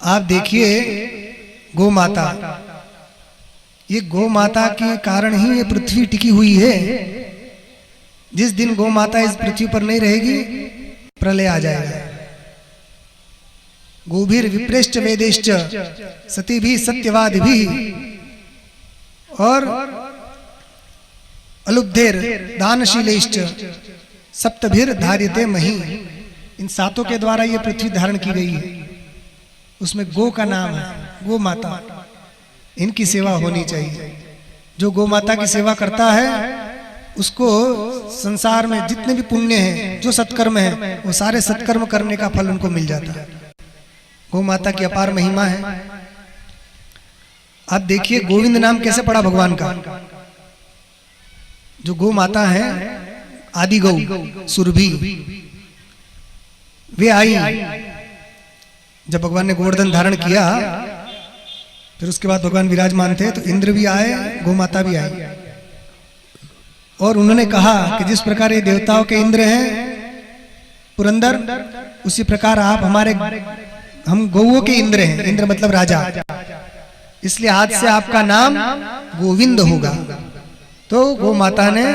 आप देखिए गौ माता, ये गौ माता के कारण ही ये पृथ्वी टिकी हुई है। जिस दिन गौ माता इस पृथ्वी पर नहीं रहेगी प्रलय आ जाएगा। गोभीर विप्रेष्ट वेदेश्च सती भी सत्यवाद भी और अलुब्धेर दानशीलेश्च सप्तभिर धार्यते मही। इन सातों के द्वारा ये पृथ्वी धारण की गई है। उसमें गो का नाम है, गो माता। इनकी सेवा होनी चाहिए। जो गो माता की सेवा करता है उसको संसार में जितने भी पुण्य हैं, जो सत्कर्म है, वो सारे सत्कर्म करने का फल उनको मिल जाता है। गौ माता की अपार महिमा है। आप देखिए गोविंद नाम कैसे पड़ा भगवान का। जो गौ माता है आदि गौ सुरभि, वे आई जब भगवान ने गोवर्धन धारण किया। फिर उसके बाद भगवान विराजमान थे तो इंद्र भी आए, गौ माता भी आई और उन्होंने कहा कि जिस प्रकार ये देवताओं के इंद्र हैं पुरंदर, उसी प्रकार आप हमारे, हम गौओं के इंद्र हैं। इंद्र मतलब राजा, इसलिए आज से आपका नाम गोविंद होगा। तो गौ माता ने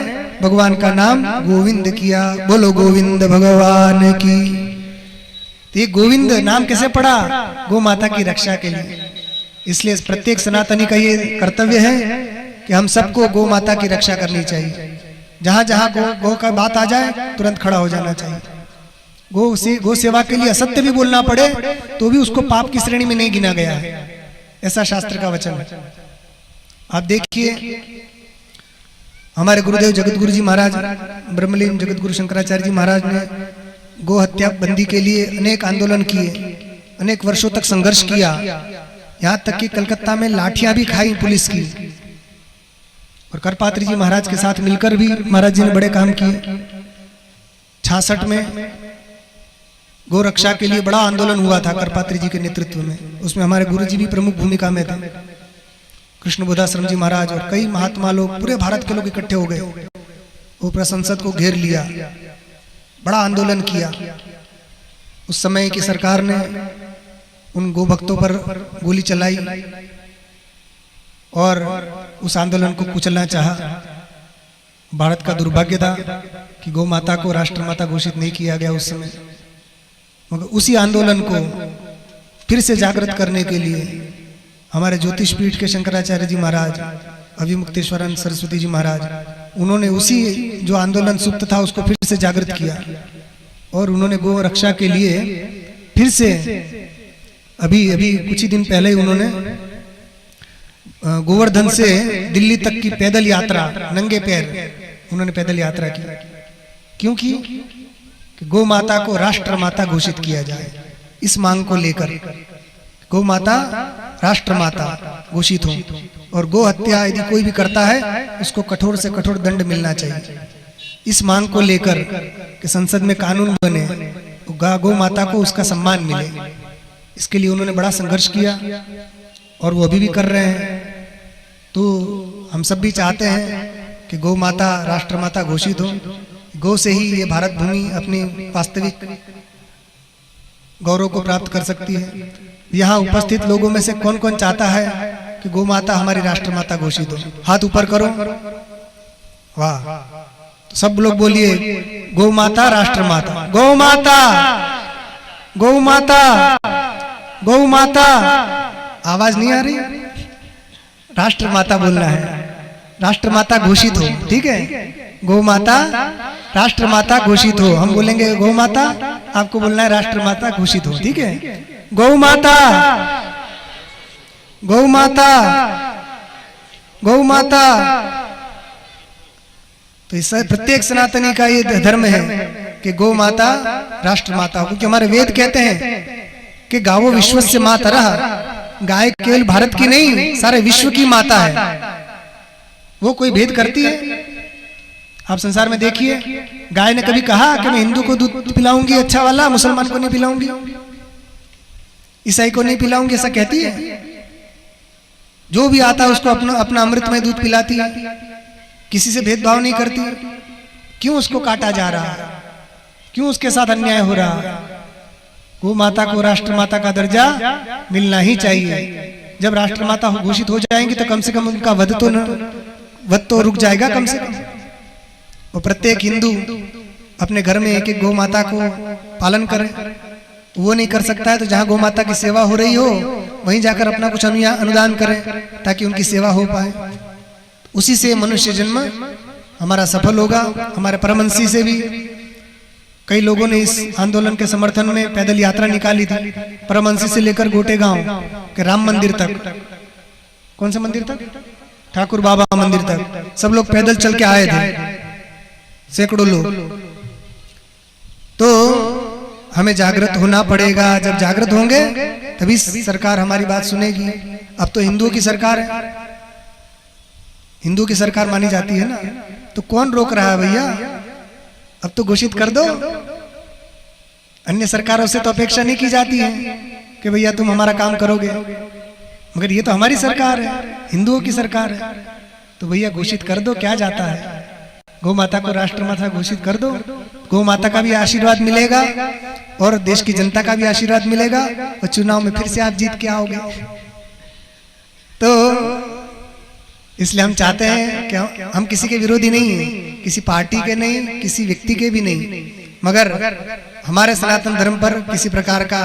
भगवान का नाम गोविंद किया। बोलो गोविंद भगवान की। तो ये गोविंद नाम कैसे पड़ा? गौ माता की रक्षा के लिए। इसलिए प्रत्येक सनातनी का ये कर्तव्य है कि हम सबको गौ माता की रक्षा करनी चाहिए। जहां जहां गौ का बात आ जाए तुरंत खड़ा हो जाना चाहिए। गौ सेवा के लिए असत्य भी बोलना पड़े तो भी उसको पाप की श्रेणी में नहीं गिना गया है, ऐसा शास्त्र का वचन है। आप देखिए हमारे गुरुदेव जगत गुरु जी महाराज, ब्रह्मलीन जगत गुरु शंकराचार्य जी महाराज ने गौ हत्या बंदी के लिए अनेक आंदोलन किए, अनेक वर्षों तक संघर्ष किया। यहाँ तक कि कलकत्ता में लाठियां भी खाई पुलिस की। और करपात्री जी महाराज के साथ मिलकर भी महाराज जी ने बड़े काम किए। 66 में गौ रक्षा के लिए बड़ा आंदोलन हुआ था करपात्री जी के नेतृत्व में। उसमें हमारे गुरु जी भी प्रमुख भूमिका में थे। कृष्ण बोधाश्रम जी महाराज और कई महात्मा लोग, पूरे भारत के लोग इकट्ठे हो गए। वो पूरा संसद को घेर लिया, बड़ा आंदोलन किया। उस समय की सरकार ने उन गो भक्तों पर गोली चलाई और उस आंदोलन को कुचलना चाहा। भारत का दुर्भाग्य था कि गौ माता को राष्ट्रमाता घोषित नहीं किया गया उस समय। मगर उसी आंदोलन को फिर से जागृत करने के लिए हमारे ज्योतिष पीठ के शंकराचार्य जी महाराज, अभिमुक्तेश्वरानंद सरस्वती जी महाराज, उन्होंने उसी जो आंदोलन सुप्त था उसको फिर से जागृत किया। और उन्होंने गौ रक्षा के लिए फिर से अभी कुछ ही दिन पहले उन्होंने गोवर्धन से दिल्ली तक की पैदल यात्रा, नंगे पैर उन्होंने पैदल यात्रा की। क्योंकि गौ माता को राष्ट्र माता घोषित किया जाए, इस मांग को लेकर गौ माता राष्ट्र माता घोषित हो और गौ हत्या यदि कोई भी करता है उसको कठोर से कठोर दंड मिलना चाहिए। इस मांग को लेकर कि संसद में कानून बने, गौ माता को उसका सम्मान मिले, इसके लिए उन्होंने बड़ा संघर्ष किया और वो अभी भी कर रहे हैं। तो हम सब भी चाहते हैं कि गौ माता राष्ट्र माता घोषित हो। गौ से ही ये भारत भूमि अपनी वास्तविक गौरव को प्राप्त कर सकती है। यहाँ उपस्थित लोगों में से कौन कौन चाहता है कि गौ माता हमारी राष्ट्र माता घोषित हो? हाथ ऊपर करो। वाह, तो सब लोग बोलिए गौ माता राष्ट्र माता, गौ माता, गौ माता, गौ माता। आवाज नहीं आ रही? राष्ट्र माता बोलना है, राष्ट्र माता घोषित हो। ठीक है, गौ माता राष्ट्र माता घोषित हो। हम बोलेंगे गौ माता, आपको बोलना है राष्ट्र माता घोषित हो। ठीक है, गौ माता, गौ माता, गौ माता। तो इस प्रत्येक सनातनी का ये धर्म है कि गौ माता राष्ट्र माता हो। क्योंकि हमारे वेद कहते हैं कि गावो विश्वस्य मातरः, गाय केवल भारत की नहीं सारे विश्व की माता है। वो कोई भेद करती है? आप संसार में देखिए, गाय ने कभी कहा कि मैं हिंदू को दूध पिलाऊंगी अच्छा वाला, मुसलमान को नहीं पिलाऊंगी, ईसाई को नहीं पिलाऊंगी, ऐसा कहती है? जो भी आता है उसको अपना अपना अमृतमय दूध पिलाती है, किसी से भेदभाव नहीं करती। क्यों उसको काटा जा रहा है? क्यों उसके साथ अन्याय हो रहा है? गौ माता को राष्ट्रमाता का दर्जा मिलना ही चाहिए। जब राष्ट्रमाता घोषित हो जाएंगी तो कम से कम उनका वध तो रुक जाएगा कम से कम। और प्रत्येक हिंदू अपने घर में एक एक गौ माता को पालन करे। वो नहीं कर सकता है तो जहाँ गौ माता की सेवा हो रही हो वहीं जाकर अपना कुछ अनुदान करें ताकि उनकी सेवा हो पाए। उसी से मनुष्य जन्म हमारा सफल होगा। हमारे परमहंसी से भी कई लोगों ने इस आंदोलन के समर्थन में पैदल यात्रा निकाली थी, परमहंसी से लेकर गोटे गांव के राम मंदिर तक। कौन सा मंदिर तक? ठाकुर बाबा मंदिर तक सब लोग पैदल चल के आए थे, सैकड़ों लोग। तो हमें जागृत होना पड़ेगा। जब जागृत होंगे तभी सरकार हमारी बात सुनेगी। अब तो हिंदुओं की सरकार है, हिंदुओं की सरकार मानी जाती है ना, तो कौन रोक रहा है भैया? अब तो घोषित कर दो। अन्य सरकारों से तो अपेक्षा नहीं की जाती है कि भैया तुम हमारा काम करोगे, मगर ये तो हमारी सरकार है, हिंदुओं की सरकार है, तो भैया घोषित कर दो। क्या जाता है? गौ माता को राष्ट्रमाता घोषित कर दो। गौ माता का भी आशीर्वाद मिलेगा और देश की जनता का भी आशीर्वाद मिलेगा और चुनाव में फिर से आप जीत के आओगे। तो इसलिए हम चाहते हैं कि हम किसी के विरोधी नहीं हैं, किसी पार्टी के नहीं, किसी व्यक्ति के भी नहीं, मगर हमारे सनातन धर्म पर किसी प्रकार का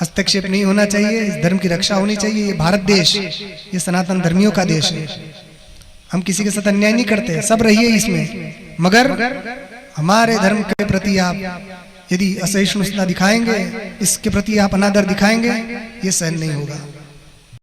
हस्तक्षेप नहीं होना चाहिए। इस धर्म की रक्षा होनी चाहिए। ये भारत देश, ये सनातन धर्मियों का देश है। हम किसी के साथ अन्याय नहीं करते, सब रहिए इसमें, मगर हमारे धर्म के प्रति आप यदि असहिष्णुता दिखाएंगे, इसके प्रति आप अनादर दिखाएंगे, ये सहन नहीं होगा।